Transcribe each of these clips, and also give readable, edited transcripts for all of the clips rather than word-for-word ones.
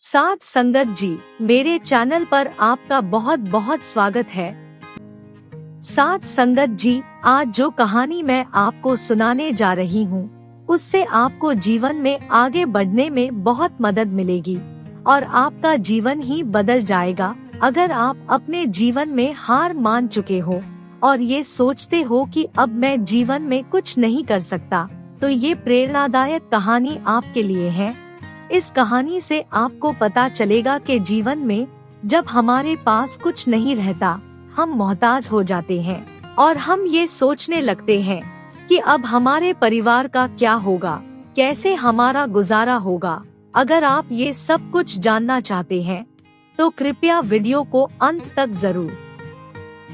साथ संगत जी, मेरे चैनल पर आपका बहुत बहुत स्वागत है। साथ संगत जी, आज जो कहानी मैं आपको सुनाने जा रही हूँ, उससे आपको जीवन में आगे बढ़ने में बहुत मदद मिलेगी और आपका जीवन ही बदल जाएगा। अगर आप अपने जीवन में हार मान चुके हो और ये सोचते हो कि अब मैं जीवन में कुछ नहीं कर सकता, तो ये प्रेरणादायक कहानी आपके लिए है। इस कहानी से आपको पता चलेगा कि जीवन में जब हमारे पास कुछ नहीं रहता, हम मोहताज हो जाते हैं और हम ये सोचने लगते हैं कि अब हमारे परिवार का क्या होगा, कैसे हमारा गुजारा होगा। अगर आप ये सब कुछ जानना चाहते हैं तो कृपया वीडियो को अंत तक जरूर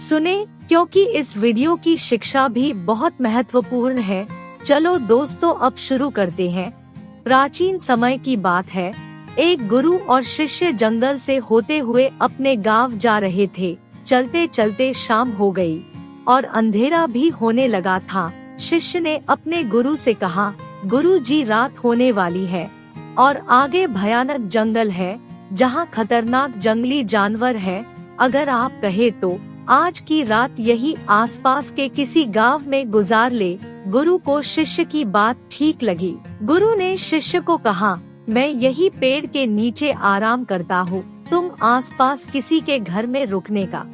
सुने, क्योंकि इस वीडियो की शिक्षा भी बहुत महत्वपूर्ण है। चलो दोस्तों, अब शुरू करते हैं। प्राचीन समय की बात है। एक गुरु और शिष्य जंगल से होते हुए अपने गांव जा रहे थे। चलते चलते शाम हो गई और अंधेरा भी होने लगा था। शिष्य ने अपने गुरु से कहा, गुरु जी, रात होने वाली है और आगे भयानक जंगल है जहाँ खतरनाक जंगली जानवर है। अगर आप कहे तो आज की रात यही आसपास के किसी गांव में गुजार ले। गुरु को शिष्य की बात ठीक लगी। गुरु ने शिष्य को कहा, मैं यही पेड़ के नीचे आराम करता हूँ, तुम आसपास किसी के घर में रुकने का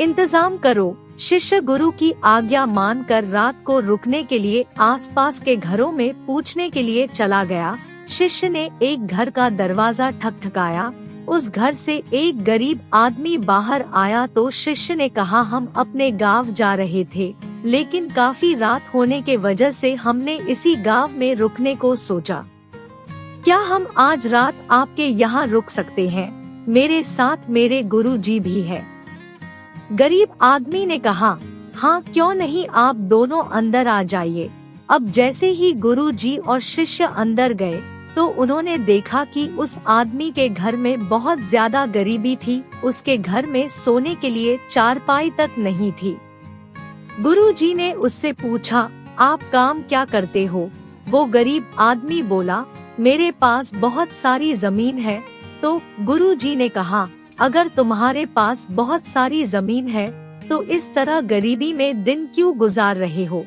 इंतजाम करो। शिष्य गुरु की आज्ञा मानकर रात को रुकने के लिए आसपास के घरों में पूछने के लिए चला गया। शिष्य ने एक घर का दरवाजा ठकठकाया। उस घर से एक गरीब आदमी बाहर आया तो शिष्य ने कहा, हम अपने गांव जा रहे थे, लेकिन काफी रात होने के वजह से हमने इसी गांव में रुकने को सोचा। क्या हम आज रात आपके यहाँ रुक सकते हैं? मेरे साथ मेरे गुरु जी भी है। गरीब आदमी ने कहा, हाँ क्यों नहीं, आप दोनों अंदर आ जाइए। अब जैसे ही गुरु जी और शिष्य अंदर गए तो उन्होंने देखा कि उस आदमी के घर में बहुत ज्यादा गरीबी थी। उसके घर में सोने के लिए चारपाई तक नहीं थी। गुरुजी ने उससे पूछा, आप काम क्या करते हो? वो गरीब आदमी बोला, मेरे पास बहुत सारी जमीन है। तो गुरुजी ने कहा, अगर तुम्हारे पास बहुत सारी जमीन है तो इस तरह गरीबी में दिन क्यों गुजार रहे हो?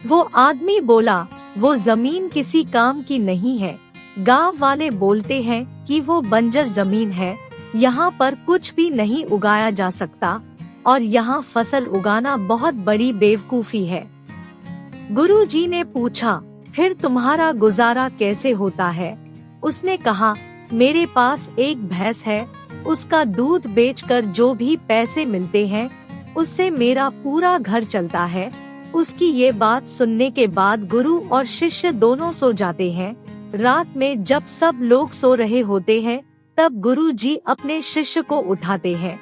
वो आदमी बोला, वो जमीन किसी काम की नहीं है। गांव वाले बोलते हैं कि वो बंजर जमीन है, यहाँ पर कुछ भी नहीं उगाया जा सकता और यहाँ फसल उगाना बहुत बड़ी बेवकूफी है। गुरुजी ने पूछा, फिर तुम्हारा गुजारा कैसे होता है? उसने कहा, मेरे पास एक भैंस है, उसका दूध बेचकर जो भी पैसे मिलते हैं उससे मेरा पूरा घर चलता है। उसकी ये बात सुनने के बाद गुरु और शिष्य दोनों सो जाते हैं। रात में जब सब लोग सो रहे होते हैं तब गुरु जी अपने शिष्य को उठाते हैं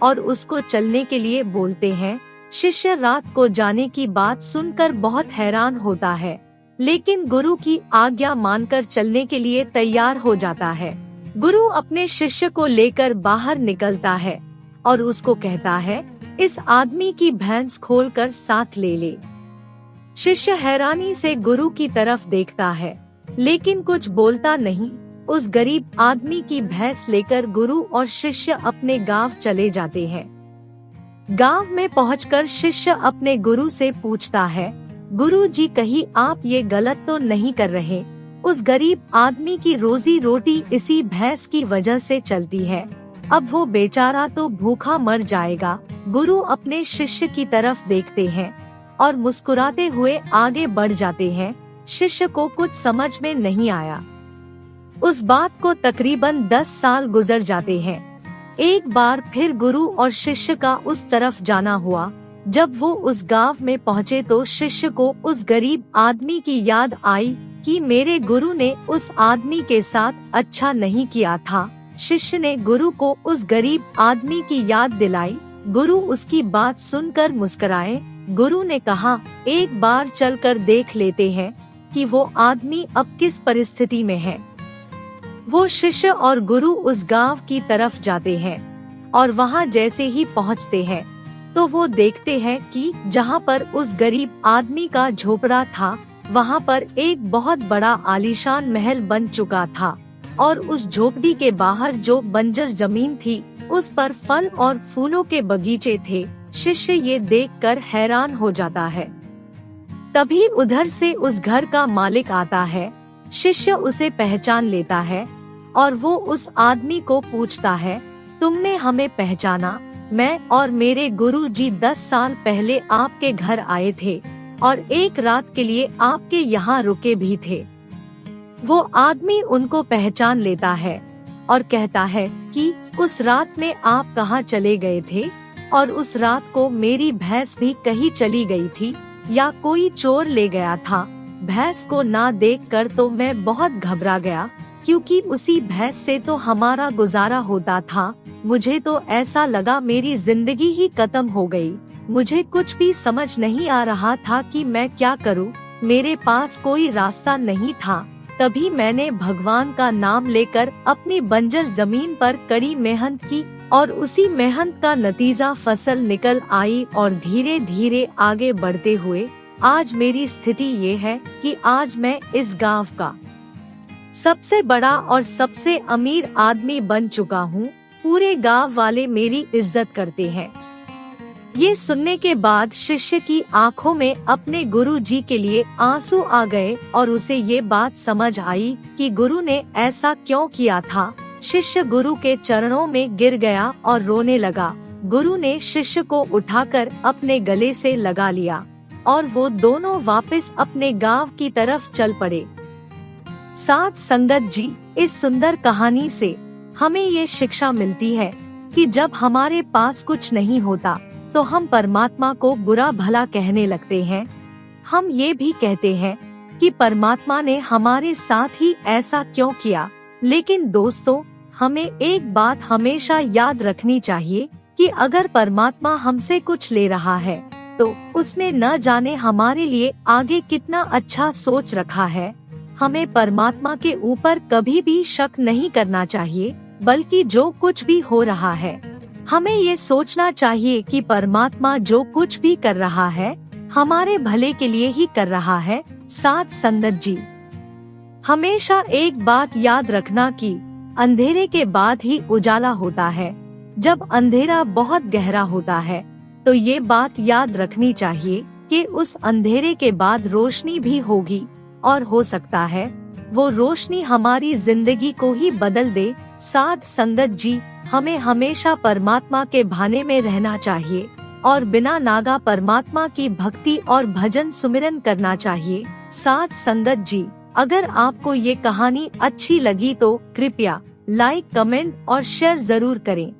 और उसको चलने के लिए बोलते हैं। शिष्य रात को जाने की बात सुनकर बहुत हैरान होता है, लेकिन गुरु की आज्ञा मानकर चलने के लिए तैयार हो जाता है। गुरु अपने शिष्य को लेकर बाहर निकलता है और उसको कहता है, इस आदमी की भैंस खोलकर साथ ले ले। शिष्य हैरानी से गुरु की तरफ देखता है, लेकिन कुछ बोलता नहीं। उस गरीब आदमी की भैंस लेकर गुरु और शिष्य अपने गांव चले जाते हैं। गांव में पहुंचकर शिष्य अपने गुरु से पूछता है, गुरु जी, कहीं आप ये गलत तो नहीं कर रहे? उस गरीब आदमी की रोजी रोटी इसी भैंस की वजह से चलती है, अब वो बेचारा तो भूखा मर जाएगा। गुरु अपने शिष्य की तरफ देखते हैं और मुस्कुराते हुए आगे बढ़ जाते हैं। शिष्य को कुछ समझ में नहीं आया। उस बात को तकरीबन 10 साल गुजर जाते हैं। एक बार फिर गुरु और शिष्य का उस तरफ जाना हुआ। जब वो उस गांव में पहुँचे तो शिष्य को उस गरीब आदमी की याद आई कि मेरे गुरु ने उस आदमी के साथ अच्छा नहीं किया था। शिष्य ने गुरु को उस गरीब आदमी की याद दिलाई। गुरु उसकी बात सुनकर मुस्कुराए। गुरु ने कहा, एक बार चलकर देख लेते हैं कि वो आदमी अब किस परिस्थिति में है। वो शिष्य और गुरु उस गांव की तरफ जाते हैं और वहां जैसे ही पहुंचते हैं तो वो देखते हैं कि जहां पर उस गरीब आदमी का झोपड़ा था, वहां पर एक बहुत बड़ा आलीशान महल बन चुका था। और उस झोपड़ी के बाहर जो बंजर जमीन थी उस पर फल और फूलों के बगीचे थे। शिष्य ये देखकर हैरान हो जाता है। तभी उधर से उस घर का मालिक आता है। शिष्य उसे पहचान लेता है और वो उस आदमी को पूछता है, तुमने हमें पहचाना? मैं और मेरे गुरुजी 10 साल पहले आपके घर आए थे और एक रात के लिए आपके यहाँ रुके भी थे। वो आदमी उनको पहचान लेता है और कहता है कि उस रात में आप कहाँ चले गए थे, और उस रात को मेरी भैंस भी कहीं चली गई थी या कोई चोर ले गया था। भैंस को ना देखकर तो मैं बहुत घबरा गया, क्योंकि उसी भैंस से तो हमारा गुजारा होता था। मुझे तो ऐसा लगा मेरी जिंदगी ही खत्म हो गई। मुझे कुछ भी समझ नहीं आ रहा था कि मैं क्या करूं। मेरे पास कोई रास्ता नहीं था। तभी मैंने भगवान का नाम लेकर अपनी बंजर जमीन पर कड़ी मेहनत की और उसी मेहनत का नतीजा फसल निकल आई, और धीरे धीरे आगे बढ़ते हुए आज मेरी स्थिति ये है कि आज मैं इस गांव का सबसे बड़ा और सबसे अमीर आदमी बन चुका हूँ। पूरे गांव वाले मेरी इज्जत करते हैं। ये सुनने के बाद शिष्य की आंखों में अपने गुरु जी के लिए आंसू आ गए और उसे ये बात समझ आई कि गुरु ने ऐसा क्यों किया था। शिष्य गुरु के चरणों में गिर गया और रोने लगा। गुरु ने शिष्य को उठाकर अपने गले से लगा लिया और वो दोनों वापस अपने गांव की तरफ चल पड़े। साथ संगत जी, इस सुंदर कहानी से हमें ये शिक्षा मिलती है कि जब हमारे पास कुछ नहीं होता तो हम परमात्मा को बुरा भला कहने लगते हैं। हम ये भी कहते हैं कि परमात्मा ने हमारे साथ ही ऐसा क्यों किया। लेकिन दोस्तों, हमें एक बात हमेशा याद रखनी चाहिए कि अगर परमात्मा हमसे कुछ ले रहा है तो उसने न जाने हमारे लिए आगे कितना अच्छा सोच रखा है। हमें परमात्मा के ऊपर कभी भी शक नहीं करना चाहिए, बल्कि जो कुछ भी हो रहा है हमें ये सोचना चाहिए कि परमात्मा जो कुछ भी कर रहा है हमारे भले के लिए ही कर रहा है। साथ संगत जी, हमेशा एक बात याद रखना कि अंधेरे के बाद ही उजाला होता है। जब अंधेरा बहुत गहरा होता है तो ये बात याद रखनी चाहिए कि उस अंधेरे के बाद रोशनी भी होगी, और हो सकता है वो रोशनी हमारी जिंदगी को ही बदल दे। साथ संगत जी, हमें हमेशा परमात्मा के भाने में रहना चाहिए और बिना नागा परमात्मा की भक्ति और भजन सुमिरन करना चाहिए। साथ संगत जी, अगर आपको ये कहानी अच्छी लगी तो कृपया लाइक, कमेंट और शेयर जरूर करें।